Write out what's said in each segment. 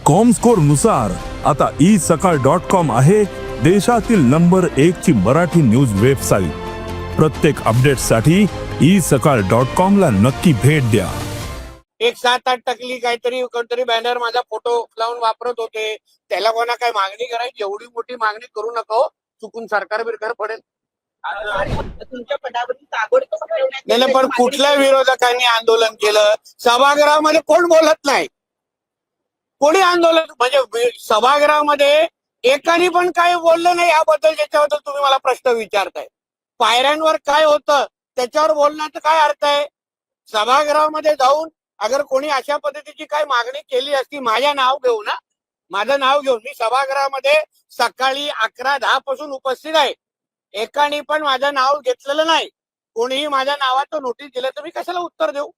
Comscore नुसार आता isakal.com आहे देशातील नंबर 1 ची मराठी न्यूज वेबसाईट। प्रत्येक अपडेटसाठी isakal.com ला नक्की भेट द्या। एक 7-8 टकली काहीतरी कोणतरी बॅनर माझा फोटो लावून वापरत होते, त्याला कोणा काय मागणी करायची? एवढी मोठी मागणी करू नका, चुकून सरकार बिरकार पडेल। तुमच्या पदावरून ताबडतोब हटवण्यात नाही, पण कुठल्या विरोधकांनी आंदोलन केलं? सभागृहामध्ये कोण बोलत नाही, कोणी आंदोलन म्हणजे सभागृहामध्ये एकाने पण काय बोललं नाही याबद्दल, ज्याच्याबद्दल तुम्ही मला प्रश्न विचारताय। पायऱ्यांवर काय होतं त्याच्यावर बोलण्याचा काय अर्थ आहे? सभागृहामध्ये जाऊन अगर कोणी अशा पद्धतीची काय मागणी केली असती, माझ्या नाव घेऊन माझं नाव घेऊन मी सभागृहामध्ये सकाळी 11:10 पासून उपस्थित आहे, एकाने पण माझं नाव घेतलेलं नाही, कोणीही माझ्या नावाचं नोटीस दिलं तर मी कशाला उत्तर देऊ?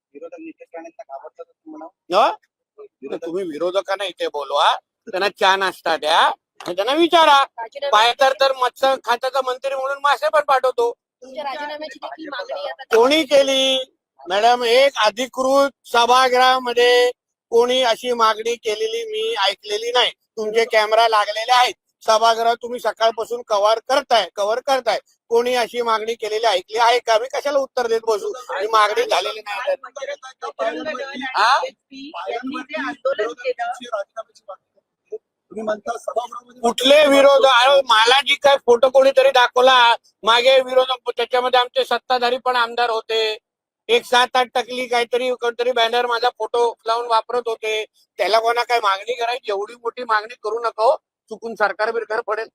तुम्ही विरोधकांना इथे बोलवा, त्यांना चहा नाश्ता द्या आणि त्यांना विचारा। पाहिजे तर मत्स्य खात्याचा मंत्री म्हणून मासे पण पाठवतो। तुमच्या राजीनाम्याची देखील मागणी आता कोणी केली मॅडम? एक अधिकृत सभागृहामध्ये कोणी अशी मागणी केलेली मी ऐकलेली नाही। तुमचे कॅमेरा लागलेले आहेत, सभागृह तुम्ही सकाळपासून कव्हर करताय, कोणी अशी मागणी केलेली ऐकली आहे का? मी कशाला उत्तर देत बसू? ही मागणी झालेली नाही। कुठले विरोध? मला जी काय फोटो कोणीतरी दाखवला मागे विरोधक, त्याच्यामध्ये आमचे सत्ताधारी पण आमदार होते। एक 7-8 टकली काहीतरी कोणतरी बॅनर माझा फोटो लावून वापरत होते, त्याला कोणा काय मागणी करायची? एवढी मोठी मागणी करू नका, चुकून सरकार बिरकार पडेल।